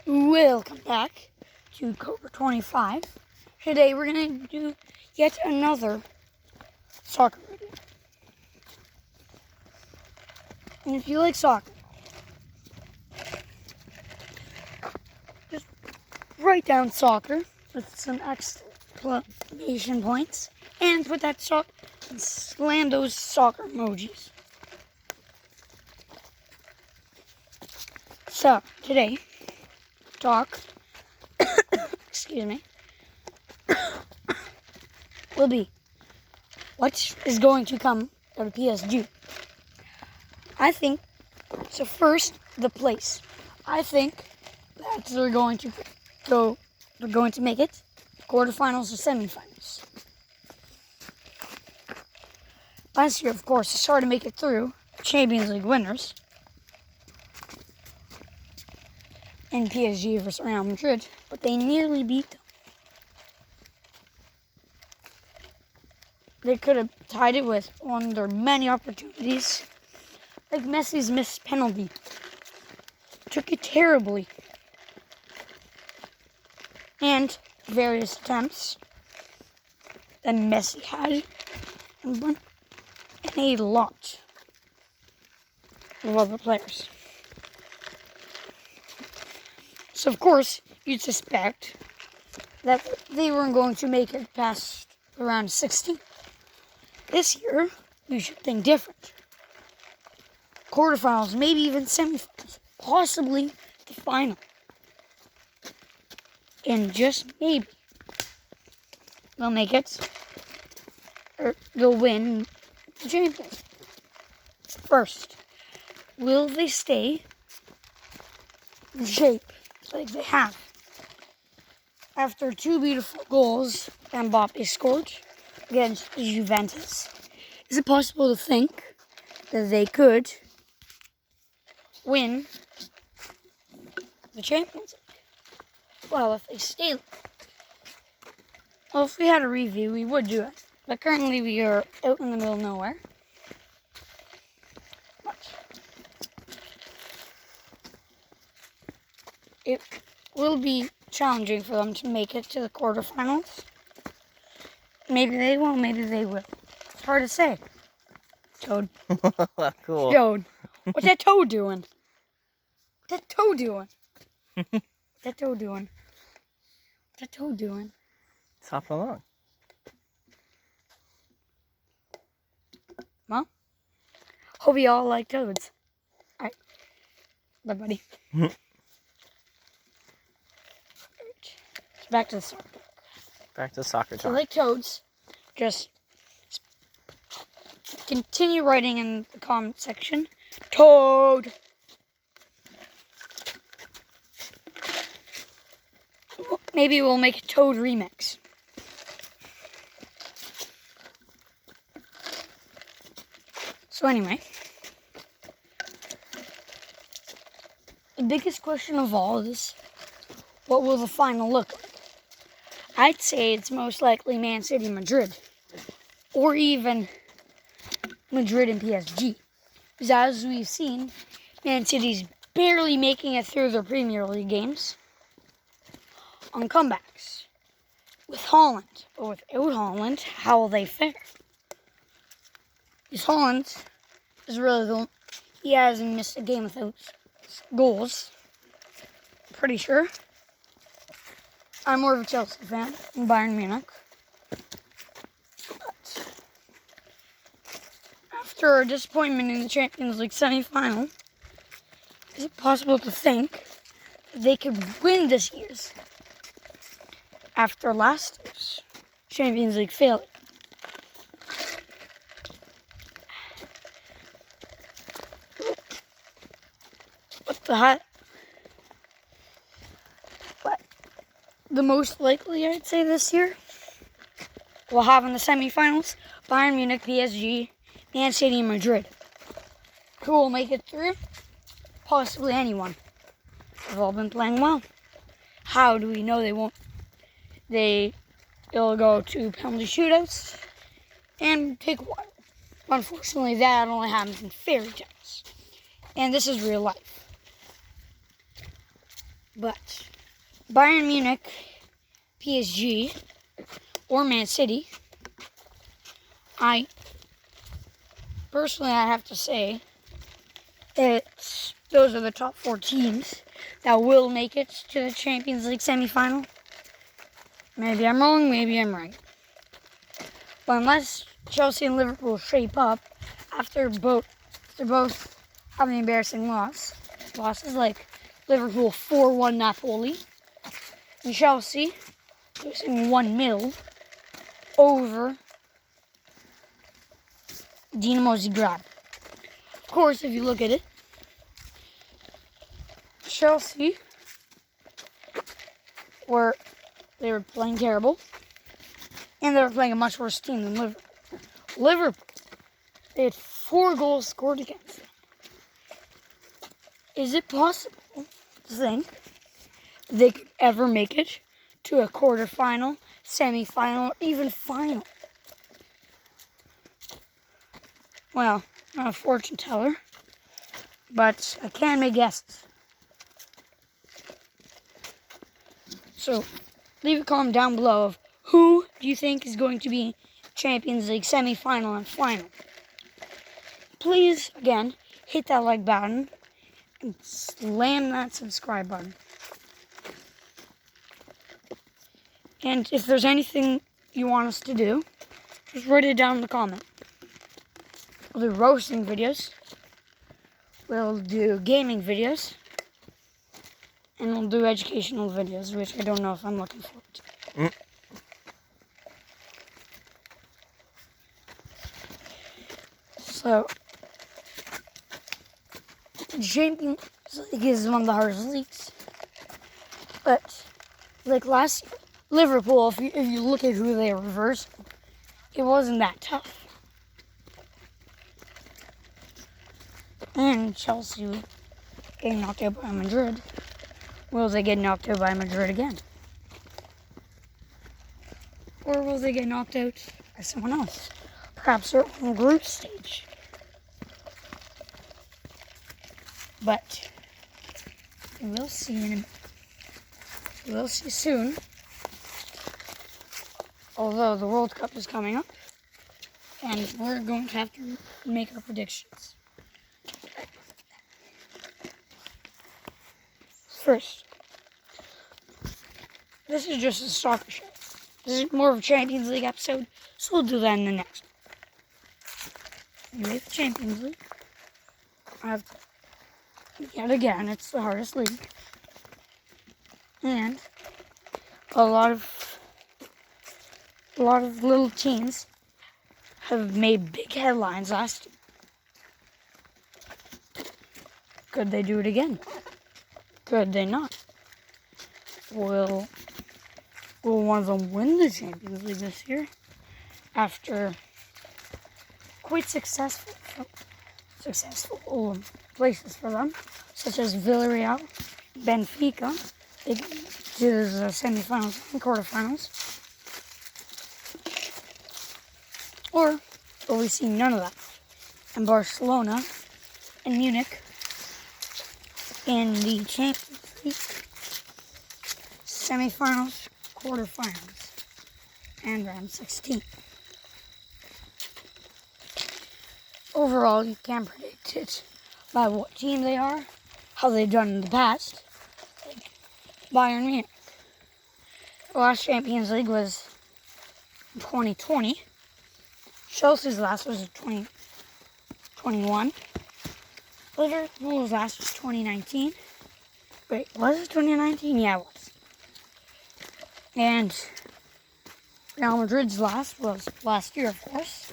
Welcome back to Cobra 25. Today we're going to do yet another soccer video. And if you like soccer, just write down soccer with some exclamation points and put that and slam those soccer emojis. So, today, excuse me, will be what is going to come out of PSG. I think, so first, the place. I think that they're going to make it quarterfinals or semifinals. Last year, of course, they started to make it through Champions League winners in PSG versus Real Madrid, but they nearly beat them. They could have tied it with one of their many opportunities, like Messi's missed penalty. Took it terribly. And various attempts that Messi had, and a lot of other players. So, of course, you'd suspect that they weren't going to make it past the round of 16. This year, you should think different. Quarterfinals, maybe even semifinals, possibly the final. And just maybe, they'll make it, or they'll win the Champions. First, will they stay in shape like they have? After two beautiful goals Mbappe scored against Juventus, is it possible to think that they could win the Champions League? Well, if they stay, well, if we had a review, we would do it. But currently, we are out in the middle of nowhere. It will be challenging for them to make it to the quarterfinals. Maybe they won't, maybe they will. It's hard to say. Toad. Cool. Toad. What's that toad doing? What's that toad doing? What's that toad doing? What's that toad doing? It's hopping along. Well, hope you all like toads. Alright. Bye, buddy. Back to the soccer. Back to soccer So, talk. like toads, just continue writing in the comment section. Toad! Maybe we'll make a Toad remix. So anyway, the biggest question of all is, what will the final look like? I'd say it's most likely Man City Madrid, or even Madrid and PSG. Because as we've seen, Man City's barely making it through their Premier League games on comebacks. With Haaland, or without Haaland, how will they fare? Because Haaland is really he hasn't missed a game without goals. Pretty sure. I'm more of a Chelsea fan than Bayern Munich. But after a disappointment in the Champions League semi-final, is it possible to think that they could win this year's after last year's Champions League failure? What the heck? The most likely, I'd say, this year, we'll have in the semifinals Bayern Munich, PSG, Man City, and Madrid. Who will make it through? Possibly anyone. They've all been playing well. How do we know they won't? They'll go to penalty shootouts and take a while. Unfortunately, that only happens in fairy tales. And this is real life. But Bayern Munich, PSG, or Man City, I have to say those are the top 4 teams that will make it to the Champions League semifinal. Maybe I'm wrong, maybe I'm right. But unless Chelsea and Liverpool shape up after both having embarrassing losses like Liverpool 4-1 Napoli, and Chelsea losing 1-0 over Dinamo Zagreb. Of course, if you look at it, Chelsea were playing terrible, and they were playing a much worse team than Liverpool. Liverpool, they had 4 goals scored against them. Is it possible to think they could ever make it to a quarterfinal, semifinal, or even final? Well, I'm not a fortune teller, but I can make guesses. So, leave a comment down below of who do you think is going to be Champions League semi-final and final. Please, again, hit that like button and slam that subscribe button. And if there's anything you want us to do, just write it down in the comment. We'll do roasting videos, we'll do gaming videos, and we'll do educational videos, which I don't know if I'm looking forward to. So, Champions League is one of the hardest leagues. But, like last year, Liverpool, if you look at who they reversed, it wasn't that tough. And Chelsea getting knocked out by Madrid. Will they get knocked out by Madrid again? Or will they get knocked out by someone else? Perhaps they're on the group stage. But we'll see soon. Although the World Cup is coming up, and we're going to have to make our predictions. First, this is just a soccer show. This is more of a Champions League episode, so we'll do that in the next one. Anyway, the Champions League. Yet again, it's the hardest league. And a lot of little teams have made big headlines last year. Could they do it again? Could they not? Will one of them win the Champions League this year after quite successful places for them, such as Villarreal, Benfica? They did the semifinals and quarterfinals. Or will we see none of that? And Barcelona and Munich in the Champions League semifinals, quarterfinals, and round 16. Overall, you can predict it by what team they are, how they've done in the past. Like Bayern Munich. The last Champions League was 2020. Chelsea's last was 2021. Liverpool's last was 2019. Wait, was it 2019? Yeah, it was. And Real Madrid's last was last year, of course.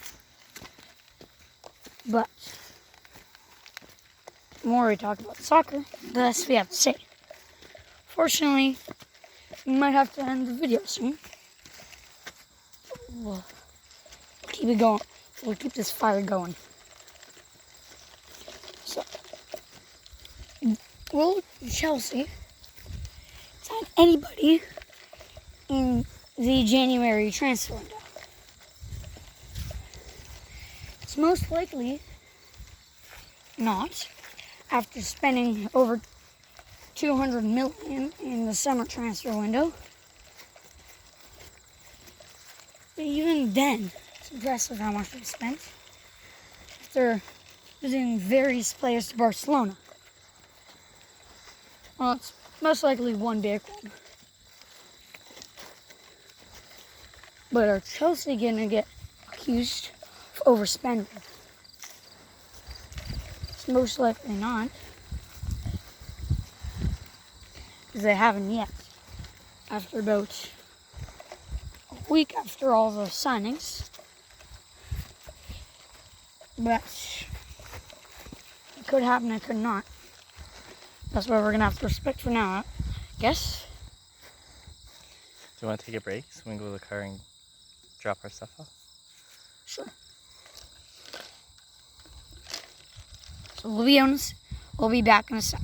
But the more we talk about soccer, the less we have to say. Fortunately, we might have to end the video soon. We'll keep it going. We'll keep this fire going. So, will Chelsea sign anybody in the January transfer window? It's most likely not, after spending over 200 million in the summer transfer window. But even then, it's impressive how much they spent. After losing various players to Barcelona. Well, it's most likely one big one. But are Chelsea going to get accused of overspending? It's most likely not. Because they haven't yet. After about a week after all the signings. But it could happen, it could not. That's what we're going to have to respect for now, I guess. Do you want to take a break so we can go to the car and drop our stuff off? Sure. So we'll be back in a sec.